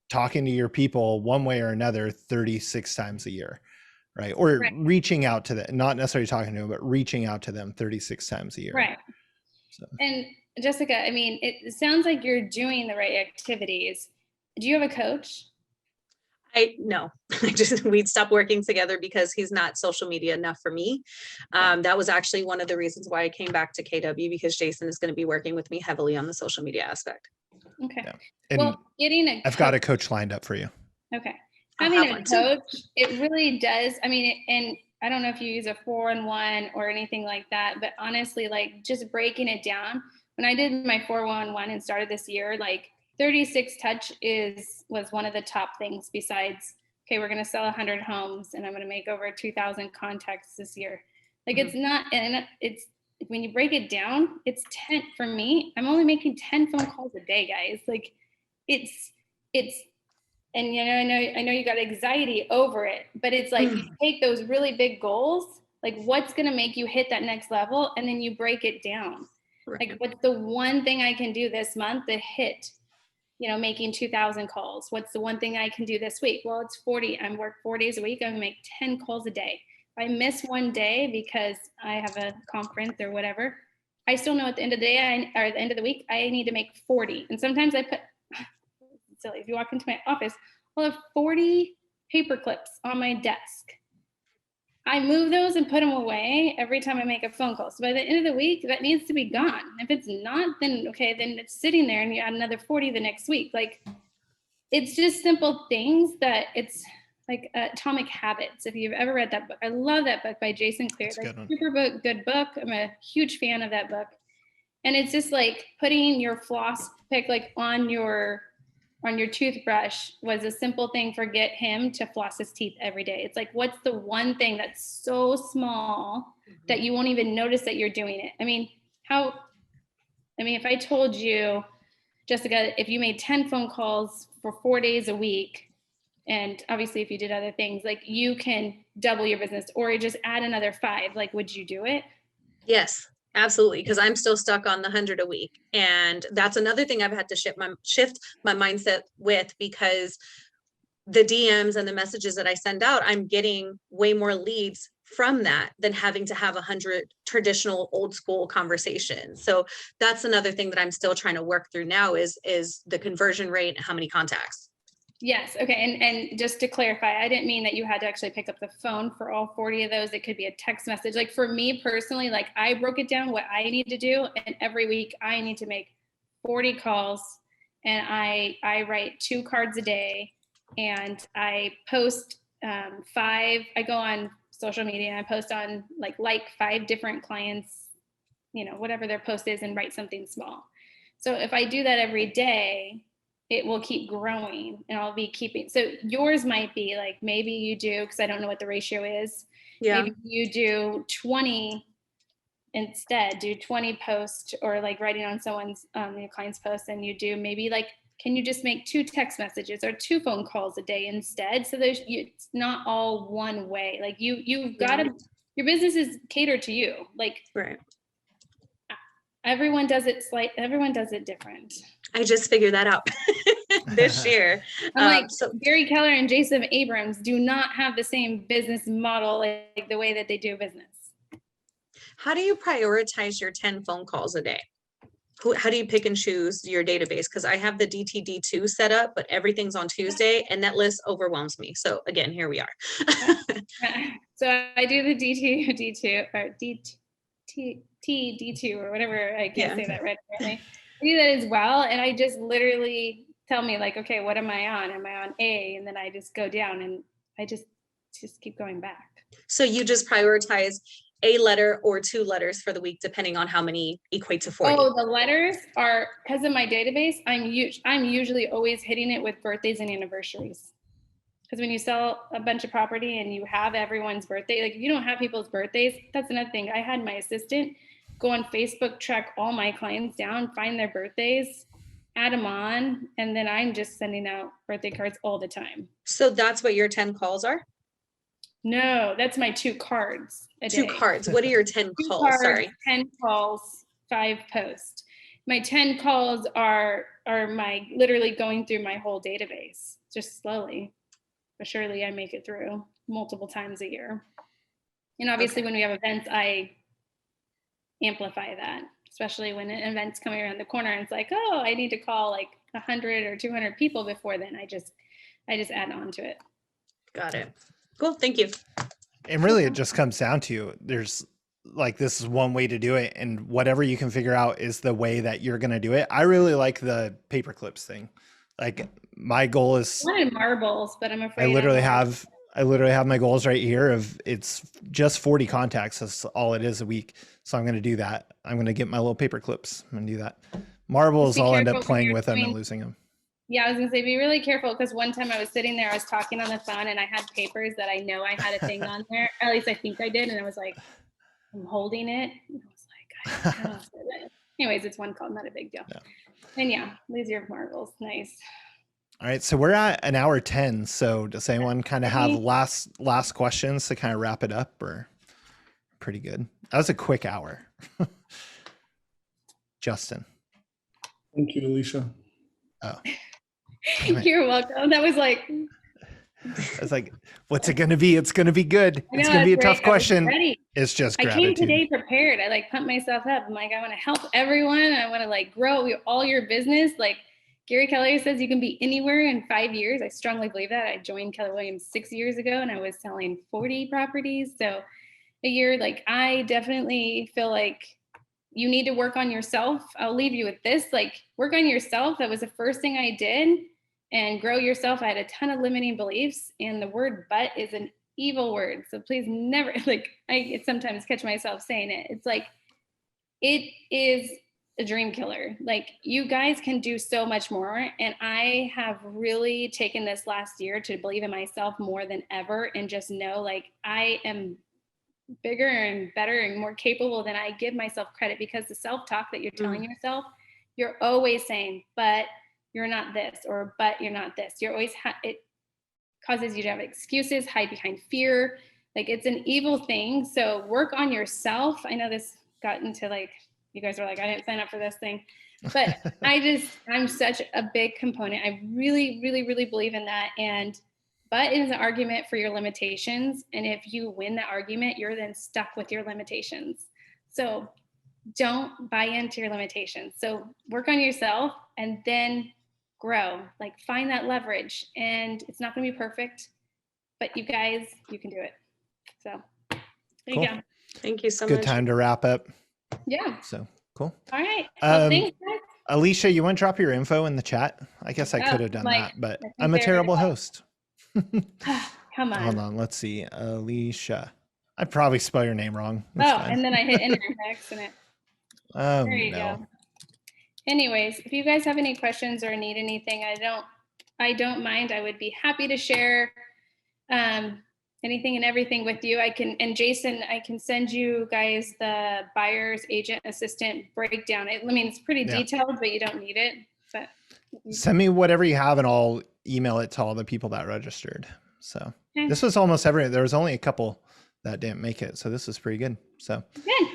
talking to your people one way or another 36 times a year, right? Or reaching out to them, not necessarily talking to them, but reaching out to them 36 times a year. Right. So. And Jessica, I mean, it sounds like you're doing the right activities. Do you have a coach? No, we'd stopped working together because he's not social media enough for me. That was actually one of the reasons why I came back to KW, because Jason is going to be working with me heavily on the social media aspect. Okay. Yeah. Well, I've got a coach lined up for you. Okay. Having a coach, it really does. I mean, and I don't know if you use a 4-in-1 or anything like that, but honestly, like just breaking it down. When I did my 4-1-1 and started this year, like 36 touch was one of the top things besides, okay, we're going to sell 100 homes and I'm going to make over 2,000 contacts this year. Like it's not, and it's, when you break it down, it's 10 for me. I'm only making 10 phone calls a day, guys. Like it's, and I know you got anxiety over it, but it's like you take those really big goals, like what's going to make you hit that next level, and then you break it down. Like what's the one thing I can do this month to hit, making 2,000 calls? What's the one thing I can do this week? Well, it's 40. I work 4 days a week. I'm gonna make 10 calls a day. If I miss one day because I have a conference or whatever, I still know at the end of the day or at the end of the week, I need to make 40. And sometimes I put silly. If you walk into my office, I'll have 40 paper clips on my desk. I move those and put them away every time I make a phone call. So by the end of the week, that needs to be gone. If it's not, then okay, then it's sitting there and you add another 40 the next week. Like, it's just simple things that it's like Atomic Habits. If you've ever read that book, I love that book by Jason Clear. That's a good one. Super good book. I'm a huge fan of that book. And it's just like putting your floss pick like on your toothbrush was a simple thing for get him to floss his teeth every day. It's like, what's the one thing that's so small that you won't even notice that you're doing it? I mean, if I told you, Jessica, if you made 10 phone calls for 4 days a week, and obviously if you did other things, like you can double your business or just add another 5, like, would you do it? Yes, absolutely. Because I'm still stuck on the 100 a week. And that's another thing I've had to shift my mindset with, because the DMs and the messages that I send out, I'm getting way more leads from that than having to have 100 traditional old school conversations. So that's another thing that I'm still trying to work through now is the conversion rate and how many contacts. Yes. Okay. And just to clarify, I didn't mean that you had to actually pick up the phone for all 40 of those. It could be a text message. Like for me personally, like I broke it down what I need to do. And every week I need to make 40 calls, and I write 2 cards a day, and I post 5. I go on social media and I post on like 5 different clients, whatever their post is, and write something small. So if I do that every day, it will keep growing, and I'll be keeping. So yours might be like, maybe you do, because I don't know what the ratio is. Yeah. Maybe you do 20 instead, do 20 posts, or like writing on someone's your client's post, and you do maybe like, can you just make 2 text messages or 2 phone calls a day instead? So it's not all one way. Like you've got to, your business is catered to you. Like Right. Everyone does it different. I just figured that out this year. So Gary Keller and Jason Abrams do not have the same business model, like the way that they do business. How do you prioritize your 10 phone calls a day? How do you pick and choose your database? Because I have the DTD2 set up, but everything's on Tuesday, and that list overwhelms me. So again, here we are. So I do the DTD2 or DTD2 or whatever. I can't say that right. Apparently. I do that as well. And I just literally tell me like, okay, what am I on? Am I on A? And then I just go down, and I just keep going back. So you just prioritize a letter or 2 letters for the week, depending on how many equate to 40. Oh, the letters are, because of my database, I'm usually always hitting it with birthdays and anniversaries. Because when you sell a bunch of property and you have everyone's birthday, like if you don't have people's birthdays, that's another thing. I had my assistant go on Facebook, track all my clients down, find their birthdays, add them on, and then I'm just sending out birthday cards all the time. So that's what your 10 calls are? No, that's my 2 cards a day. 2 cards. What are your 10 calls? Cards, Sorry. 10 calls, 5 posts. My 10 calls are my literally going through my whole database, just slowly, but surely I make it through multiple times a year. And obviously when we have events, I amplify that, especially when an event's coming around the corner and it's like, oh, I need to call like 100 or 200 people before then. I just add on to it. Got it. Cool. Thank you. And really it just comes down to, there's like, this is one way to do it, and whatever you can figure out is the way that you're going to do it. I really like the Paperclips thing. Like my goal is, I wanted marbles, but I'm afraid I literally have my goals right here of it's just 40 contacts. That's all it is a week. So I'm going to do that. I'm going to get my little paper clips. I'm going to do that. Marbles, I'll end up playing with them and losing them. Yeah, I was going to say, be really careful, because one time I was sitting there, I was talking on the phone, and I had papers that I know I had a thing on there. At least I think I did. And I was like, I'm holding it. And I was like, I don't know. Anyways, it's one call, not a big deal. Yeah. And yeah, lose your marbles. Nice. All right, so we're at an hour 10. So does anyone kind of have last questions to kind of wrap it up, or pretty good? That was a quick hour. Justin. Thank you, Alisha. Oh, you're welcome. That was like, I was like, what's it going to be? It's going to be good. It's going to be a tough question. It's just gratitude. I came today prepared. I like pumped myself up. I'm like, I want to help everyone. I want to like grow all your business. Like, Gary Keller says you can be anywhere in 5 years. I strongly believe that. I joined Keller Williams 6 years ago and I was selling 40 properties. So a year, like I definitely feel like you need to work on yourself. I'll leave you with this, like work on yourself. That was the first thing I did, and grow yourself. I had a ton of limiting beliefs, and the word but is an evil word. So please never, like I sometimes catch myself saying it. It's like, it is a dream killer. Like you guys can do so much more. And I have really taken this last year to believe in myself more than ever and just know like I am bigger and better and more capable than I give myself credit, because the self-talk that you're telling yourself, you're always saying, but you're not this, or but you're not this. You're always, it causes you to have excuses, hide behind fear. Like it's an evil thing. So work on yourself. I know this got into like, you guys were like, I didn't sign up for this thing, but I'm such a big component. I really, really, really believe in that. And but it is an argument for your limitations. And if you win that argument, you're then stuck with your limitations. So don't buy into your limitations. So work on yourself and then grow, like find that leverage. And it's not going to be perfect, but you guys, you can do it. So there Cool. you go. Thank you so Good much. time to wrap up. Yeah. So cool. All right. Well, thanks, guys. Alisha, you want to drop your info in the chat? I guess I Oh, could have done like, that, but I think I'm a they terrible already- host. Come on. Hold on. Let's see. Alisha. I'd probably spell your name wrong. That's Oh, fine. and then I hit enter by accident. Oh, There you no. go. Anyways, if you guys have any questions or need anything, I don't mind. I would be happy to share anything and everything with you. And Jason, I can send you guys the buyer's agent assistant breakdown. I mean, it's pretty Yeah. detailed, but you don't need it. But Send me whatever you have and I'll email it to all the people that registered. So Okay. this was almost there was only a couple that didn't make it. So this is pretty good. So good.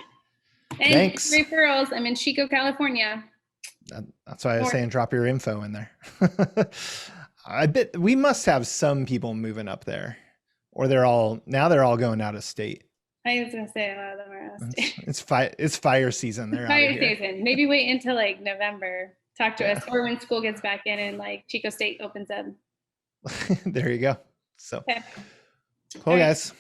And Thanks. referrals. I'm in Chico, California. that's why I was Or- saying drop your info in there. I bet we must have some people moving up there, or they're all going out of state. I was gonna say a lot of them are out of state. It's fire season. They're out Fire of here. season. Maybe wait until like November. Talk to Yeah. us, or when school gets back in and like Chico State opens up. There you go. So Okay. cool, All right. guys.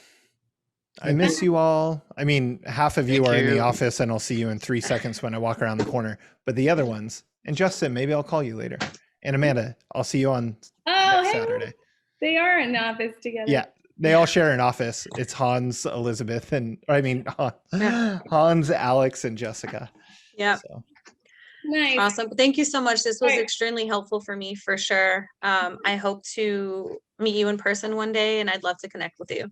I miss you all. I mean, half of you Thank are in the you. office and I'll see you in 3 seconds when I walk around the corner, but the other ones, and Justin, maybe I'll call you later. And Amanda, I'll see you on Oh, next hey, Saturday. they are in the office together. Yeah. They all share an office. It's Hans, Elizabeth, Hans, Alex, and Jessica. Yeah. So Nice. Awesome. Thank you so much. This was Right. extremely helpful for me for sure. I hope to meet you in person one day and I'd love to connect with you.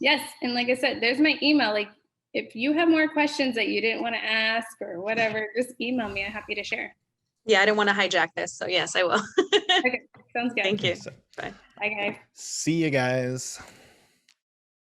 Yes. And like I said, there's my email. Like if you have more questions that you didn't want to ask or whatever, just email me. I'm happy to share. Yeah, I didn't want to hijack this. So yes, I will. Okay. Sounds good. Thank you. so Bye, guys. see you guys.